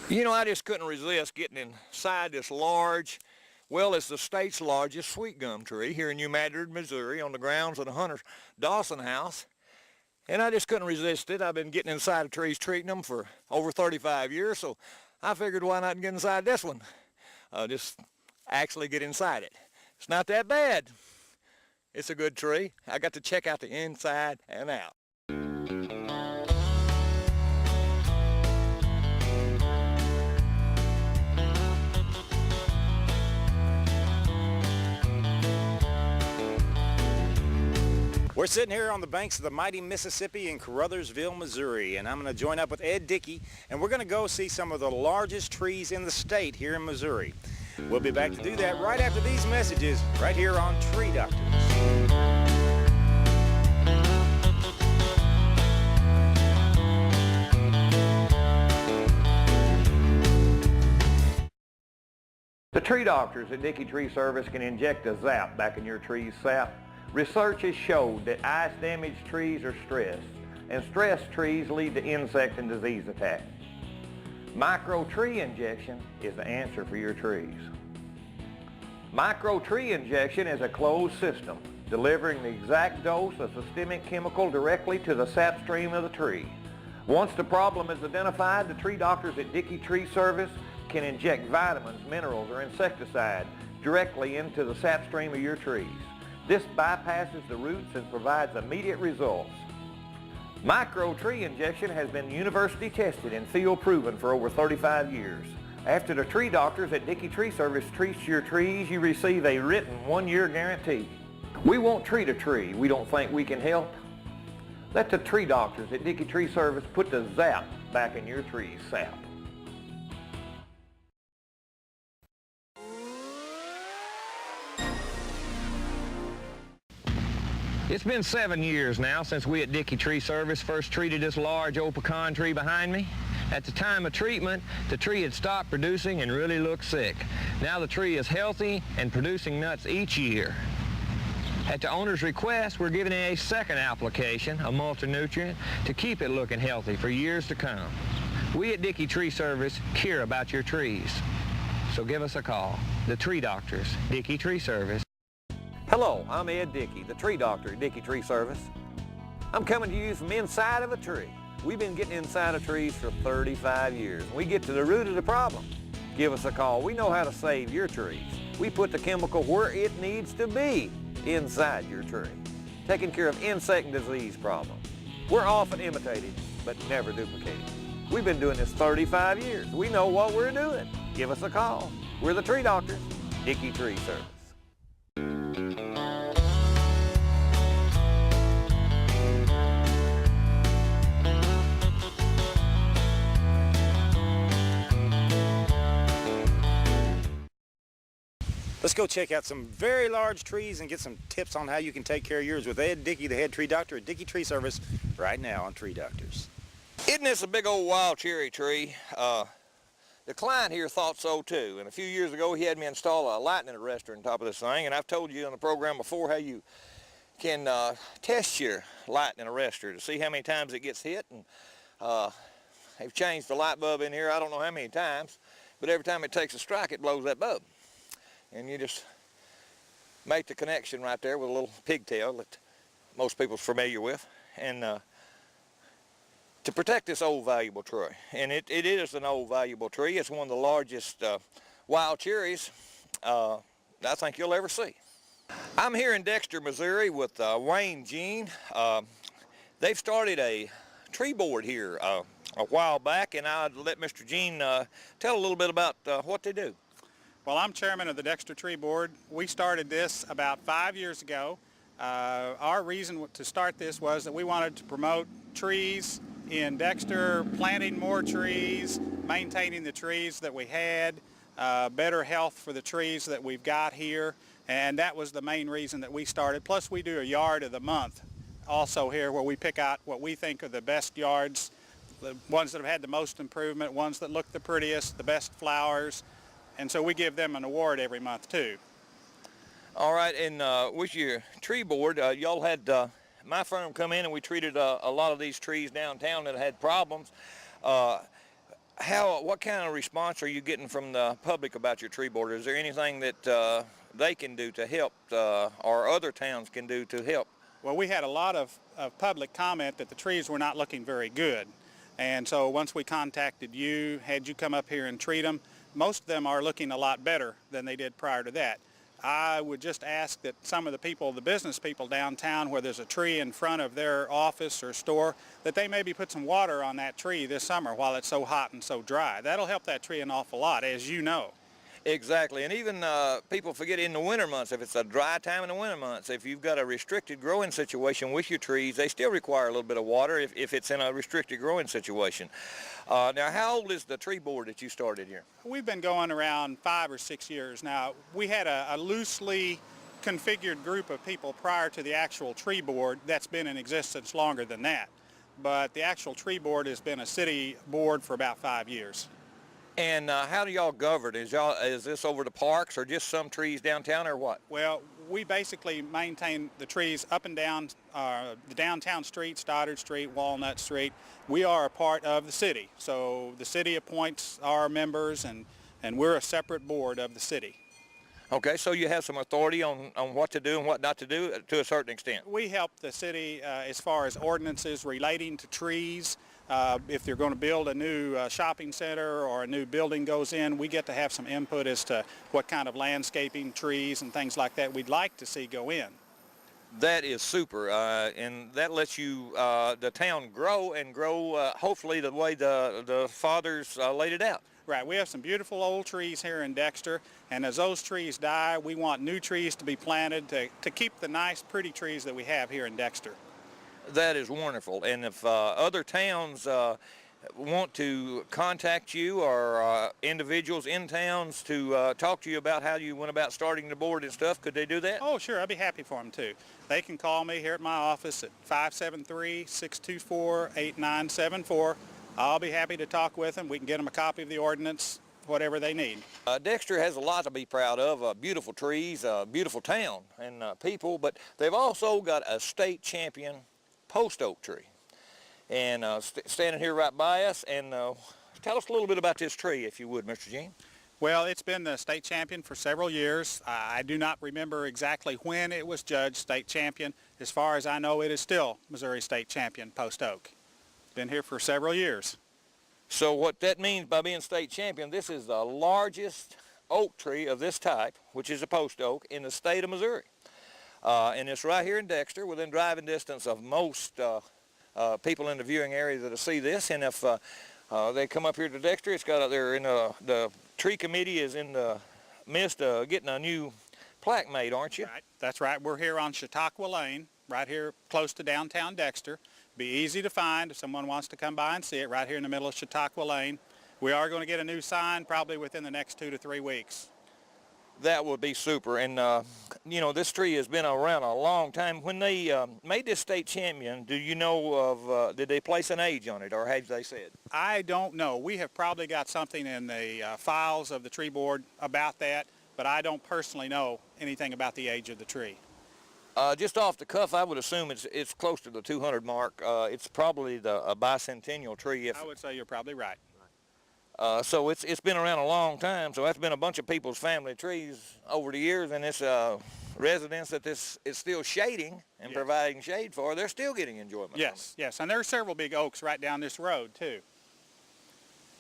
You know, I just couldn't resist getting inside this large, well, it's the state's largest sweet gum tree here in New Madrid, Missouri, on the grounds of the Hunter Dawson house. And I just couldn't resist it. I've been getting inside of trees, treating them for over 35 years, so I figured why not get inside this one? Just actually get inside it. It's not that bad. It's a good tree. I got to check out the inside and out. We're sitting here on the banks of the mighty Mississippi in Caruthersville, Missouri, and I'm going to join up with Ed Dickey, and we're going to go see some of the largest trees in the state here in Missouri. We'll be back to do that right after these messages, right here on Tree Doctors. The tree doctors at Dickey Tree Service can inject a zap back in your tree's sap. Research has showed that ice-damaged trees are stressed, and stressed trees lead to insect and disease attacks. Micro tree injection is the answer for your trees. Micro tree injection is a closed system, delivering the exact dose of systemic chemical directly to the sap stream of the tree. Once the problem is identified, the tree doctors at Dickey Tree Service can inject vitamins, minerals, or insecticide directly into the sap stream of your trees. This bypasses the roots and provides immediate results. Micro tree injection has been university tested and field proven for over 35 years. After the tree doctors at Dickey Tree Service treats your trees, you receive a written 1-year guarantee. We won't treat a tree we don't think we can help. Let the tree doctors at Dickey Tree Service put the zap back in your tree's sap. It's been 7 years now since we at Dickey Tree Service first treated this large old pecan tree behind me. At the time of treatment, the tree had stopped producing and really looked sick. Now the tree is healthy and producing nuts each year. At the owner's request, we're giving it a second application, a multi-nutrient, to keep it looking healthy for years to come. We at Dickey Tree Service care about your trees. So give us a call. The Tree Doctors, Dickey Tree Service. Hello, I'm Ed Dickey, the tree doctor at Dickey Tree Service. I'm coming to you from inside of a tree. We've been getting inside of trees for 35 years. We get to the root of the problem. Give us a call. We know how to save your trees. We put the chemical where it needs to be, inside your tree, taking care of insect and disease problems. We're often imitated, but never duplicated. We've been doing this 35 years. We know what we're doing. Give us a call. We're the tree doctors, Dickey Tree Service. Let's go check out some very large trees and get some tips on how you can take care of yours with Ed Dickey, the head tree doctor at Dickey Tree Service, right now on Tree Doctors. Isn't this a big old wild cherry tree? The client here thought so too, and a few years ago he had me install a lightning arrestor on top of this thing, and I've told you on the program before how you can test your lightning arrestor to see how many times it gets hit, and they've changed the light bulb in here I don't know how many times, but every time it takes a strike it blows that bulb. And you just make the connection right there with a little pigtail that most people's familiar with, and to protect this old valuable tree. And it is an old valuable tree. It's one of the largest wild cherries I think you'll ever see. I'm here in Dexter, Missouri with Wayne Jean. They've started a tree board here a while back, and I'd let Mr. Jean tell a little bit about what they do. Well, I'm chairman of the Dexter Tree Board. We started this about 5 years ago. Our reason to start this was that we wanted to promote trees in Dexter, planting more trees, maintaining the trees that we had, better health for the trees that we've got here, and that was the main reason that we started. Plus we do a yard of the month also here where we pick out what we think are the best yards, the ones that have had the most improvement, ones that look the prettiest, the best flowers. And so we give them an award every month too. All right, and with your tree board, y'all had my firm come in and we treated a lot of these trees downtown that had problems. What kind of response are you getting from the public about your tree board? Is there anything that they can do to help, or other towns can do to help? Well, we had a lot of public comment that the trees were not looking very good. And so once we contacted you, had you come up here and treat them, most of them are looking a lot better than they did prior to that. I would just ask that some of the people, the business people downtown, where there's a tree in front of their office or store, that they maybe put some water on that tree this summer while it's so hot and so dry. That'll help that tree an awful lot, as you know. Exactly, and even people forget in the winter months, if it's a dry time in the winter months, if you've got a restricted growing situation with your trees, they still require a little bit of water if it's in a restricted growing situation. Now, how old is the tree board that you started here? We've been going around 5 or 6 years now. We had a loosely configured group of people prior to the actual tree board that's been in existence longer than that. But the actual tree board has been a city board for about 5 years. And how do y'all govern? Is this over the parks or just some trees downtown or what? Well, we basically maintain the trees up and down the downtown street, Stoddard Street, Walnut Street. We are a part of the city. So the city appoints our members, and we're a separate board of the city. Okay, so you have some authority on what to do and what not to do to a certain extent. We help the city as far as ordinances relating to trees. If they're going to build a new shopping center or a new building goes in, we get to have some input as to what kind of landscaping, trees, and things like that we'd like to see go in. That is super, and that lets you, the town grow and grow hopefully the way the fathers laid it out. Right, we have some beautiful old trees here in Dexter, and as those trees die, we want new trees to be planted to keep the nice, pretty trees that we have here in Dexter. That is wonderful, and if other towns want to contact you or individuals in towns to talk to you about how you went about starting the board and stuff, could they do that? Oh, sure, I'd be happy for them to. They can call me here at my office at 573-624-8974. I'll be happy to talk with them. We can get them a copy of the ordinance, whatever they need. Dexter has a lot to be proud of, beautiful trees, beautiful town and people, but they've also got a state champion post oak tree. And standing here right by us, and tell us a little bit about this tree, if you would, Mr. Jean. Well, it's been the state champion for several years. I do not remember exactly when it was judged state champion. As far as I know, it is still Missouri state champion post oak. Been here for several years. So what that means by being state champion, this is the largest oak tree of this type, which is a post oak, in the state of Missouri. And it's right here in Dexter, within driving distance of most people in the viewing area that'll see this. And if they come up here to Dexter, it's got they're in the tree committee is in the midst of getting a new plaque made, aren't you? Right. That's right. We're here on Chautauqua Lane, right here close to downtown Dexter. Be easy to find if someone wants to come by and see it, right here in the middle of Chautauqua Lane. We are going to get a new sign probably within the next 2 to 3 weeks. That would be super. And, you know, this tree has been around a long time. When they made this state champion, do you know of, did they place an age on it, or have they said? I don't know. We have probably got something in the files of the tree board about that, but I don't personally know anything about the age of the tree. Just off the cuff, I would assume it's close to the 200 mark. It's probably a bicentennial tree. I would say you're probably right. So it's been around a long time. So that's been a bunch of people's family trees over the years, and it's residents that this is still shading and providing shade for. They're still getting enjoyment. Yes, yes, and there are several big oaks right down this road too.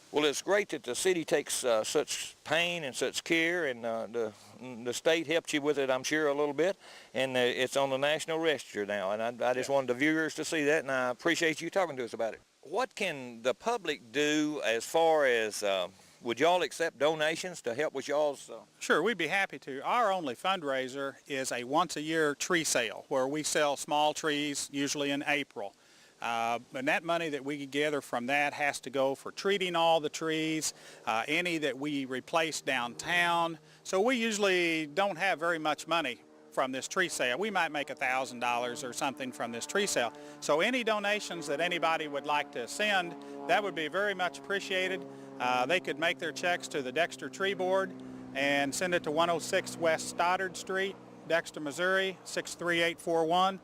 Well, it's great that the city takes such pain and such care, and the state helps you with it, I'm sure, a little bit, and it's on the National Register now, and I just wanted the viewers to see that, and I appreciate you talking to us about it. What can the public do as far as, would y'all accept donations to help with y'all's? Sure, we'd be happy to. Our only fundraiser is a once-a-year tree sale, where we sell small trees, usually in April. And that money that we gather from that has to go for treating all the trees, any that we replace downtown. So we usually don't have very much money from this tree sale. We might make $1,000 or something from this tree sale. So any donations that anybody would like to send, that would be very much appreciated. They could make their checks to the Dexter Tree Board and send it to 106 West Stoddard Street, Dexter, Missouri, 63841.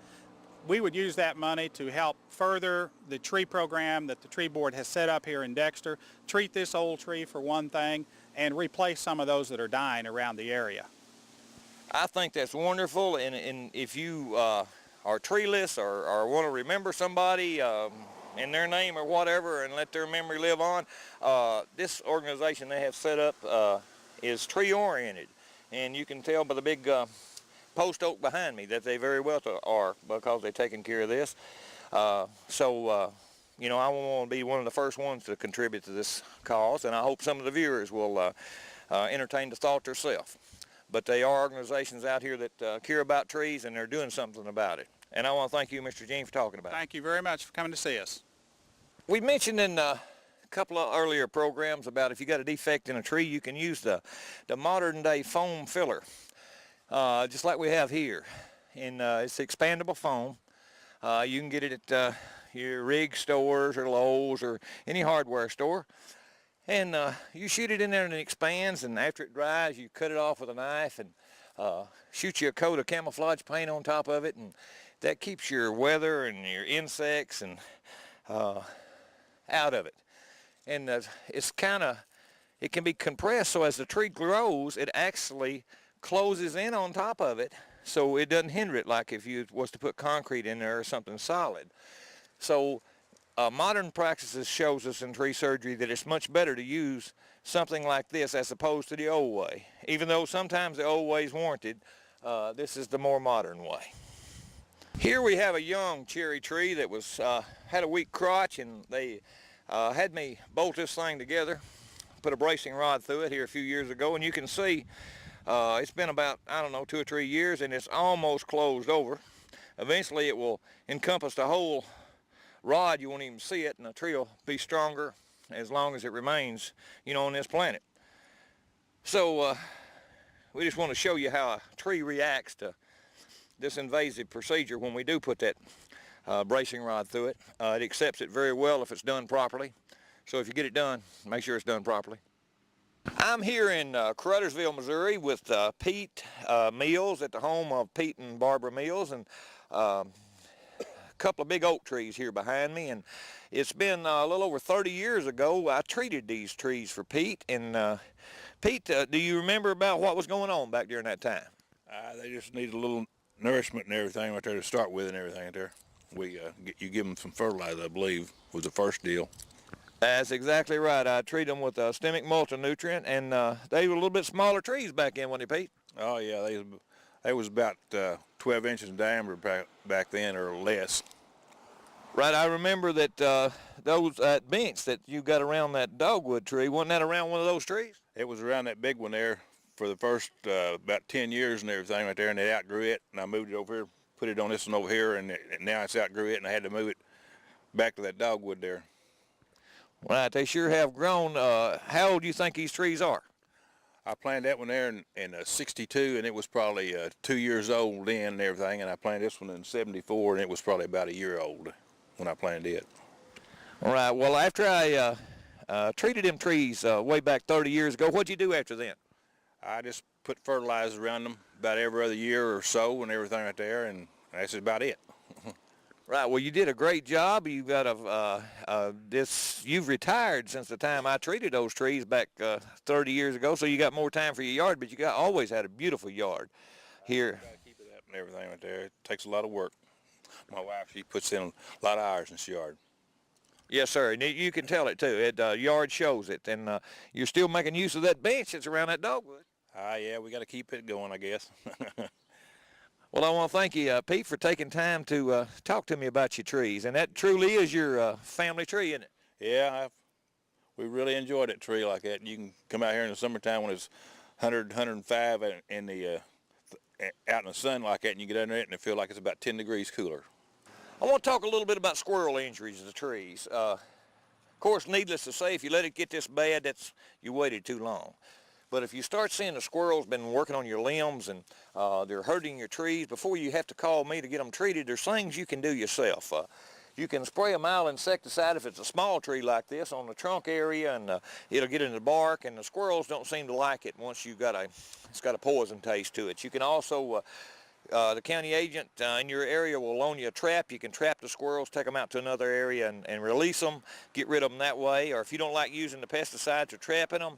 we would use that money to help further the tree program that the tree board has set up here in Dexter, treat this old tree for one thing, and replace some of those that are dying around the area. I think that's wonderful, and if you are treeless or want to remember somebody in their name or whatever and let their memory live on, this organization they have set up is tree-oriented, and you can tell by the big post oak behind me that they very well are, because they're taking care of this. You know, I want to be one of the first ones to contribute to this cause, and I hope some of the viewers will entertain the thought themselves. But they are organizations out here that care about trees, and they're doing something about it. And I want to thank you, Mr. Jean, for talking about it. Thank you very much for coming to see us. We mentioned in a couple of earlier programs about if you got a defect in a tree, you can use the modern day foam filler. Just like we have here, and it's expandable foam. You can get it at your rig stores or Lowe's or any hardware store, and you shoot it in there and it expands, and after it dries you cut it off with a knife and shoot you a coat of camouflage paint on top of it, and that keeps your weather and your insects and out of it. And it can be compressed, so as the tree grows it actually closes in on top of it, so it doesn't hinder it like if you was to put concrete in there or something solid. So modern practices shows us in tree surgery that it's much better to use something like this as opposed to the old way. Even though sometimes the old way is warranted, this is the more modern way. Here we have a young cherry tree that was had a weak crotch, and they had me bolt this thing together, put a bracing rod through it here a few years ago, and you can see it's been about, I don't know, 2 or 3 years, and it's almost closed over. Eventually it will encompass the whole rod. You won't even see it, and the tree will be stronger as long as it remains, you know, on this planet. So we just want to show you how a tree reacts to this invasive procedure when we do put that bracing rod through it. It accepts it very well if it's done properly. So if you get it done, make sure it's done properly. I'm here in Carruthersville, Missouri with Pete Mills at the home of Pete and Barbara Mills, and a couple of big oak trees here behind me. And it's been a little over 30 years ago I treated these trees for Pete. And Pete, do you remember about what was going on back during that time? They just need a little nourishment and everything right there to start with and everything right there. You give them some fertilizer, I believe, was the first deal. That's exactly right. I treat them with a stemic multi-nutrient, and they were a little bit smaller trees back then, weren't they, Pete? Oh yeah, they was about 12 inches in diameter back then, or less. Right, I remember that that bench that you got around that dogwood tree, wasn't that around one of those trees? It was around that big one there for the first about 10 years and everything right there, and they outgrew it, and I moved it over here, put it on this one over here, and now it's outgrew it, and I had to move it back to that dogwood there. Right, they sure have grown. How old do you think these trees are? I planted that one there in 62, and it was probably 2 years old then and everything, and I planted this one in 74, and it was probably about a year old when I planted it. All right, well, after I treated them trees way back 30 years ago, what'd you do after then? I just put fertilizer around them about every other year or so and everything right there, and that's about it. Right, well, you did a great job. You've got you've retired since the time I treated those trees back 30 years ago, so you got more time for your yard, but you always had a beautiful yard here. Got to keep it up and everything right there. It takes a lot of work. My wife, she puts in a lot of hours in this yard. Yes, sir, and you can tell it too. Yard shows it, and you're still making use of that bench that's around that dogwood. Yeah, we got to keep it going, I guess. Well, I want to thank you, Pete, for taking time to talk to me about your trees. And that truly is your family tree, isn't it? Yeah, we really enjoyed that tree like that. You can come out here in the summertime when it's 100, 105 out in the sun like that, and you get under it and it feels like it's about 10 degrees cooler. I want to talk a little bit about squirrel injuries to the trees. Of course, needless to say, if you let it get this bad, you waited too long. But if you start seeing the squirrels been working on your limbs and they're hurting your trees, before you have to call me to get them treated, there's things you can do yourself. You can spray a mild insecticide if it's a small tree like this on the trunk area, and it'll get in the bark, and the squirrels don't seem to like it once it's got a poison taste to it. You can also The county agent in your area will loan you a trap. You can trap the squirrels, take them out to another area and release them, get rid of them that way. Or if you don't like using the pesticides or trapping them,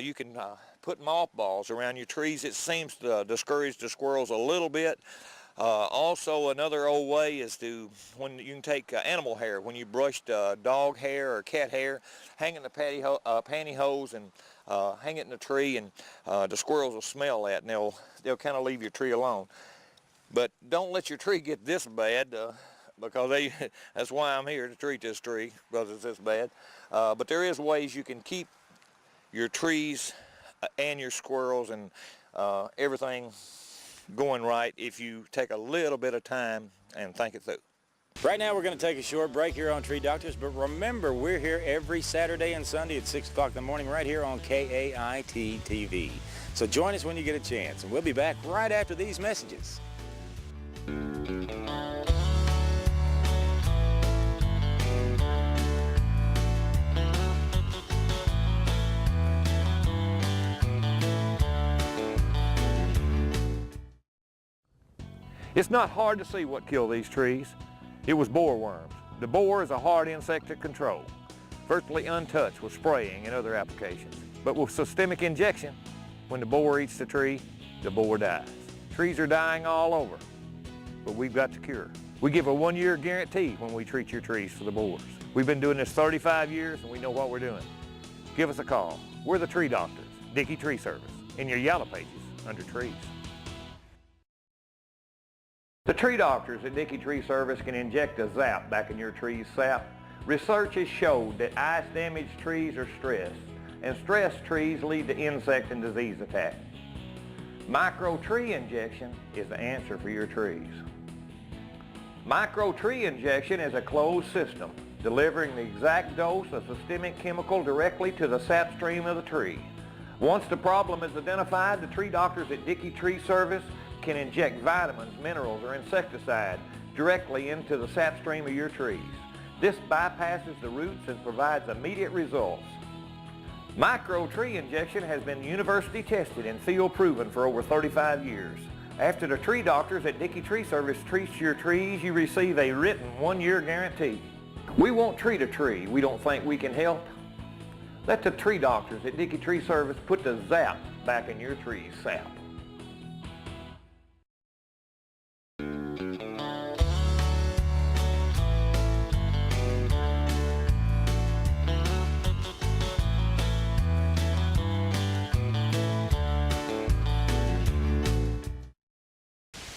you can put mothballs around your trees. It seems to discourage the squirrels a little bit. Also, another old way is when you can take animal hair, when you brushed dog hair or cat hair, hang it in the pantyhose and hang it in the tree, and the squirrels will smell that, and they'll kind of leave your tree alone. But don't let your tree get this bad, because that's why I'm here to treat this tree, because it's this bad. But there is ways you can keep your trees and your squirrels and everything going right if you take a little bit of time and think it through. Right now we're going to take a short break here on Tree Doctors, but remember, we're here every Saturday and Sunday at 6 o'clock in the morning right here on Kait TV. So join us when you get a chance, and we'll be back right after these messages. It's not hard to see what killed these trees. It was boreworms. The borer is a hard insect to control, virtually untouched with spraying and other applications. But with systemic injection, when the borer eats the tree, the borer dies. Trees are dying all over, but we've got the cure. We give a 1-year guarantee when we treat your trees for the borers. We've been doing this 35 years and we know what we're doing. Give us a call. We're the Tree Doctors, Dickey Tree Service, in your yellow pages under trees. The Tree Doctors at Dickey Tree Service can inject a zap back in your tree's sap. Research has showed that ice-damaged trees are stressed, and stressed trees lead to insect and disease attack. Micro tree injection is the answer for your trees. Micro tree injection is a closed system, delivering the exact dose of systemic chemical directly to the sap stream of the tree. Once the problem is identified, the Tree Doctors at Dickey Tree Service can inject vitamins, minerals, or insecticide directly into the sap stream of your trees. This bypasses the roots and provides immediate results. Micro tree injection has been university tested and field proven for over 35 years. After the Tree Doctors at Dickey Tree Service treats your trees, you receive a written 1-year guarantee. We won't treat a tree we don't think we can help. Let the Tree Doctors at Dickey Tree Service put the zap back in your tree's sap.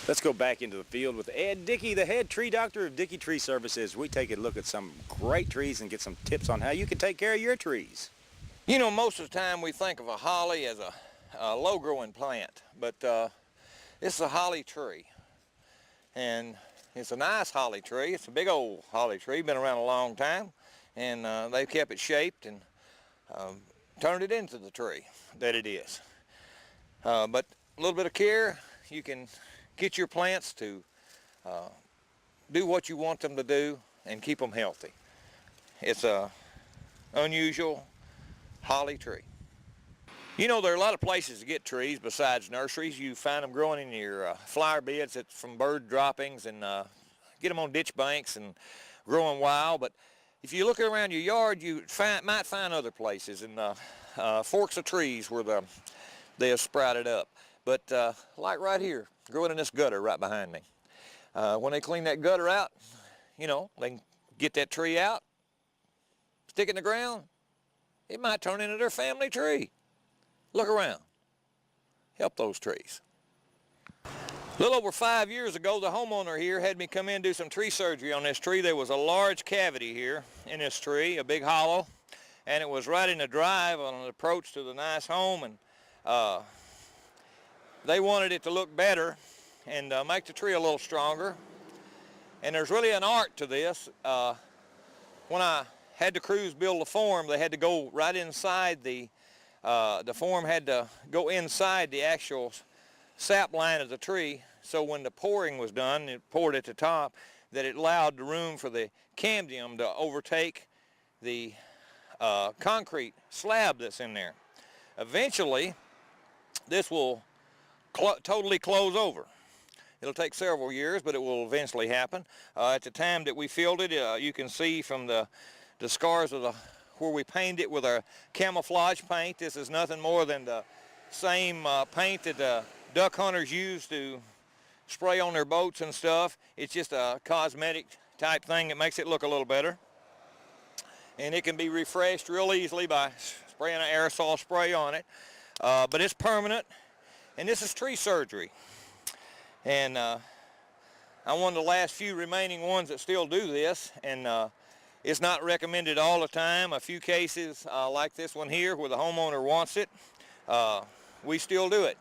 Let's go back into the field with Ed Dickey, the head tree doctor of Dickey Tree Services. We take a look at some great trees and get some tips on how you can take care of your trees. You know, most of the time we think of a holly as a low-growing plant, but it's a holly tree. And it's a nice holly tree. It's a big old holly tree, been around a long time, and they've kept it shaped and turned it into the tree that it is. But a little bit of care, you can get your plants to do what you want them to do and keep them healthy. It's a unusual holly tree. You know, there are a lot of places to get trees besides nurseries. You find them growing in your flower beds from bird droppings, and get them on ditch banks and growing wild. But if you look around your yard, you might find other places, and forks of trees where they have sprouted up. But like right here, growing in this gutter right behind me. When they clean that gutter out, you know, they can get that tree out, stick it in the ground. It might turn into their family tree. Look around. Help those trees. A little over 5 years ago, the homeowner here had me come in and do some tree surgery on this tree. There was a large cavity here in this tree, a big hollow, and it was right in the drive on an approach to the nice home, and they wanted it to look better and make the tree a little stronger. And there's really an art to this. When I had the crews build the form, they had to go right inside the form had to go inside the actual sap line of the tree, so when the pouring was done, it poured at the top, that it allowed the room for the cambium to overtake the concrete slab that's in there. Eventually, this will totally close over. It'll take several years, but it will eventually happen. At the time that we filled it, you can see from the scars of where we painted it with our camouflage paint. This is nothing more than the same paint that duck hunters use to spray on their boats and stuff. It's just a cosmetic type thing that makes it look a little better. And it can be refreshed real easily by spraying an aerosol spray on it. But it's permanent, and this is tree surgery. And I'm one of the last few remaining ones that still do this, and it's not recommended all the time. A few cases like this one here where the homeowner wants it, we still do it,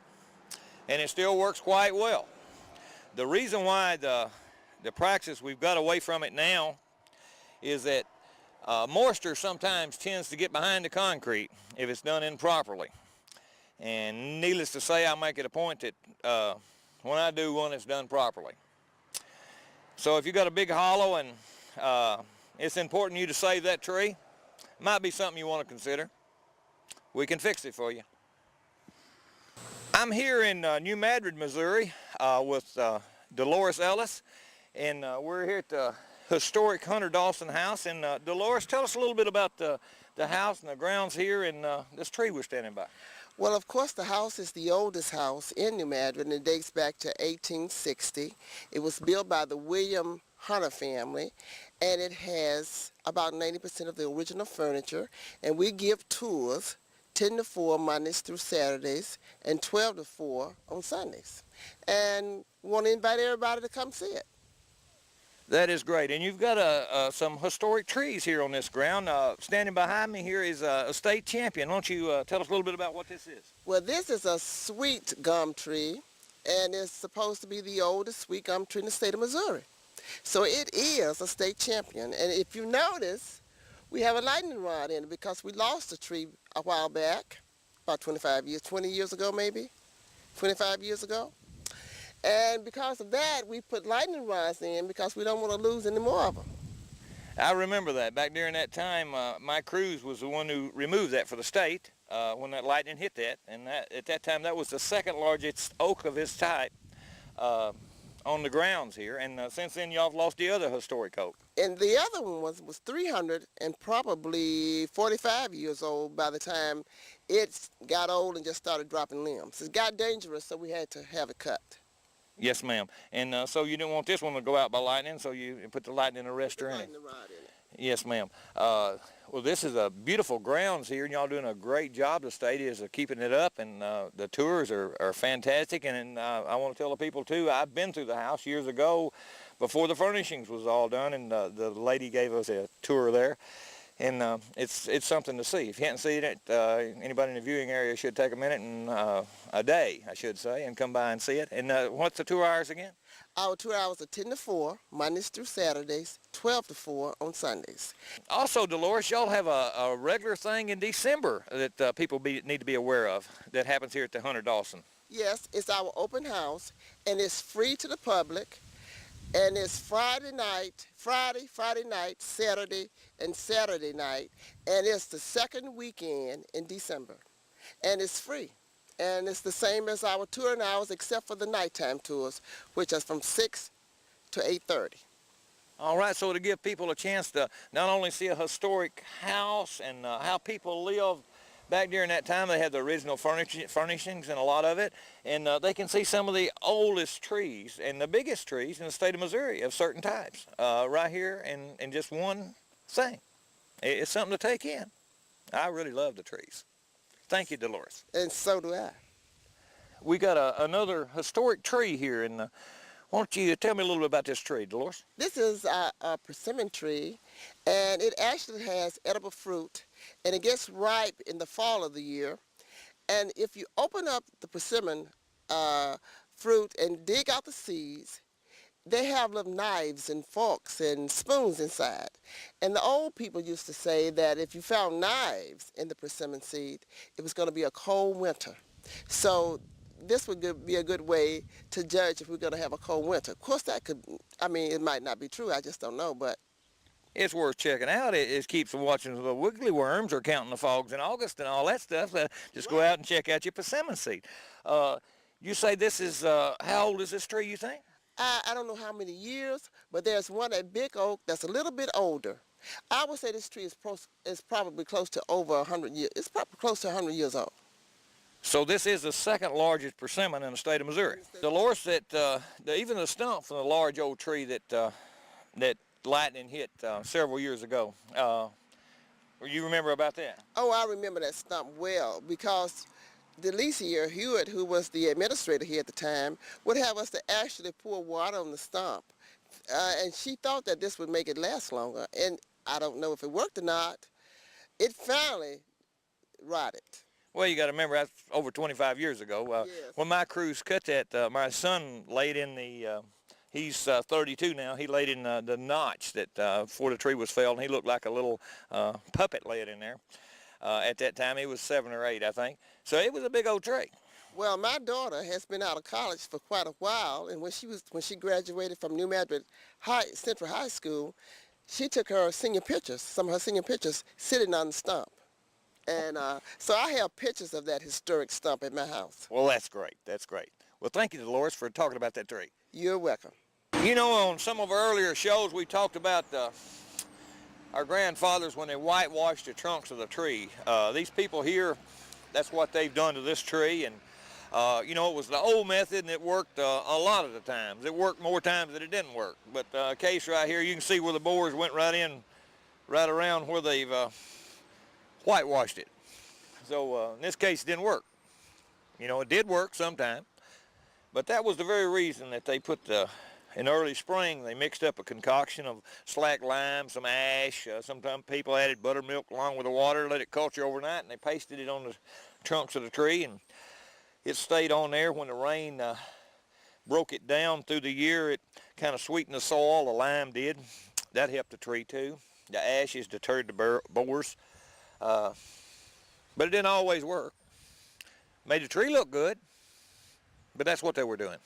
and it still works quite well. The reason why the practice we've got away from it now is that moisture sometimes tends to get behind the concrete if it's done improperly. And needless to say, I make it a point that when I do one, it's done properly. So if you've got a big hollow and it's important to you to save that tree, it might be something you want to consider. We can fix it for you. I'm here in New Madrid, Missouri with Dolores Ellis, and we're here at the historic Hunter Dawson house. And Dolores, tell us a little bit about the house and the grounds here and this tree we're standing by. Well, of course, the house is the oldest house in New Madrid, and it dates back to 1860. It was built by the William Hunter family, and it has about 90% of the original furniture. And we give tours 10 to 4 Mondays through Saturdays and 12 to 4 on Sundays. And we want to invite everybody to come see it. That is great. And you've got some historic trees here on this ground. Standing behind me here is a state champion. Won't you tell us a little bit about what this is? Well, this is a sweet gum tree, and it's supposed to be the oldest sweet gum tree in the state of Missouri. So it is a state champion. And if you notice, we have a lightning rod in it because we lost a tree a while back, about 20 years ago maybe, 25 years ago. And because of that, we put lightning rods in because we don't want to lose any more of them. I remember that. Back during that time, Mike Cruz was the one who removed that for the state when that lightning hit that. And at that time, that was the second largest oak of its type on the grounds here. And since then, y'all have lost the other historic oak. And the other one was 300 and probably 45 years old by the time it got old and just started dropping limbs. It got dangerous, so we had to have it cut. Yes, ma'am. And so you didn't want this one to go out by lightning, so you put the lightning arrestor in it. Yes, ma'am. Well, this is a beautiful grounds here, and y'all doing a great job. The state is keeping it up, and the tours are fantastic. And I want to tell the people, too, I've been through the house years ago before the furnishings was all done, and the lady gave us a tour there. And it's something to see. If you haven't seen it, anybody in the viewing area should take a minute and a day, I should say, and come by and see it. And what's the 2 hours again? Our 2 hours are 10 to 4, Mondays through Saturdays, 12 to 4 on Sundays. Also, Dolores, y'all have a regular thing in December that people need to be aware of that happens here at the Hunter Dawson. Yes, it's our open house, and it's free to the public. And it's Friday night, Saturday, and Saturday night. And it's the second weekend in December. And it's free. And it's the same as our touring hours except for the nighttime tours, which is from 6 to 8:30. All right, so to give people a chance to not only see a historic house and how people lived back during that time, they had the original furnishings and a lot of it, and they can see some of the oldest trees and the biggest trees in the state of Missouri of certain types right here in just one thing. It's something to take in. I really love the trees. Thank you, Dolores. And so do I. We got another historic tree here, and why don't you tell me a little bit about this tree, Dolores? This is a persimmon tree, and it actually has edible fruit, and it gets ripe in the fall of the year. And if you open up the persimmon fruit and dig out the seeds, they have little knives and forks and spoons inside. And the old people used to say that if you found knives in the persimmon seed, it was going to be a cold winter. So this would be a good way to judge if we're going to have a cold winter. Of course, that could, I mean, it might not be true. I just don't know, but it's worth checking out. It keeps from watching the wiggly worms or counting the frogs in August and all that stuff. Just go out and check out your persimmon seed. You say this is, how old is this tree, you think? I don't know how many years, but there's one at Big Oak that's a little bit older. I would say this tree is probably close to over 100 years. It's probably close to 100 years old. So this is the second largest persimmon in the state of Missouri. Dolores, that even the stump from the large old tree that lightning hit several years ago, you remember about that? Oh, I remember that stump well, because Delicia Hewitt, who was the administrator here at the time, would have us to actually pour water on the stump. And she thought that this would make it last longer. And I don't know if it worked or not. It finally rotted. Well, you got to remember, that's over 25 years ago. Yes. When my crews cut that, my son laid in the, he's 32 now, he laid in the notch that before the tree was felled, and he looked like a little puppet laid in there. At that time, he was 7 or 8, I think. So it was a big old tree. Well, my daughter has been out of college for quite a while, and when she graduated from New Madrid Central High School, she took her senior pictures, some of her senior pictures, sitting on the stump. And so I have pictures of that historic stump at my house. Well, that's great. That's great. Well, thank you, Dolores, for talking about that tree. You're welcome. You know, on some of our earlier shows, we talked about our grandfathers when they whitewashed the trunks of the tree. These people here, that's what they've done to this tree. And, you know, it was the old method, and it worked a lot of the times. It worked more times than it didn't work. But case right here, you can see where the borers went right in, right around where they've whitewashed it. So in this case, it didn't work. You know, it did work sometime. But that was the very reason that they put in early spring, they mixed up a concoction of slack lime, some ash. Sometimes people added buttermilk along with the water, let it culture overnight, and they pasted it on the trunks of the tree, and it stayed on there. When the rain broke it down through the year, it kind of sweetened the soil, the lime did. That helped the tree too. The ashes deterred the borers. But it didn't always work. Made the tree look good, but that's what they were doing.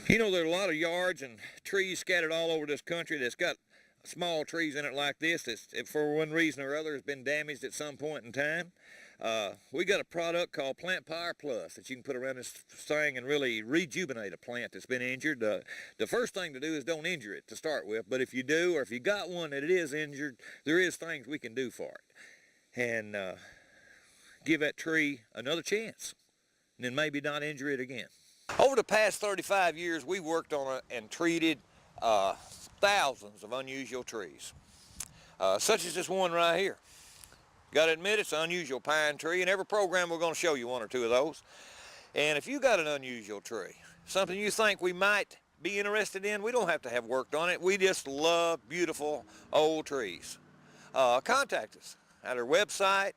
You know, there are a lot of yards and trees scattered all over this country that's got small trees in it like this that, for one reason or other, has been damaged at some point in time. We got a product called Plant Power Plus that you can put around this thing and really rejuvenate a plant that's been injured. The first thing to do is don't injure it to start with, but if you do, or if you got one that it is injured, there is things we can do for it. And give that tree another chance, and then maybe not injure it again. Over the past 35 years, we worked on and treated thousands of unusual trees, such as this one right here. Got to admit, it's an unusual pine tree. In every program, we're going to show you one or two of those. And if you got an unusual tree, something you think we might be interested in, we don't have to have worked on it. We just love beautiful old trees. Contact us at our website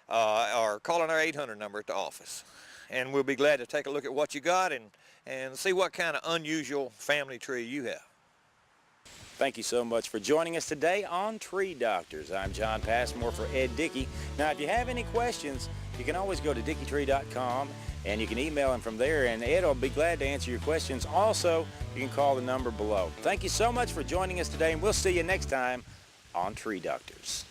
or call on our 800 number at the office. And we'll be glad to take a look at what you got and see what kind of unusual family tree you have. Thank you so much for joining us today on Tree Doctors. I'm John Passmore for Ed Dickey. Now, if you have any questions, you can always go to dickeytree.com and you can email him from there, and Ed will be glad to answer your questions. Also, you can call the number below. Thank you so much for joining us today, and we'll see you next time on Tree Doctors.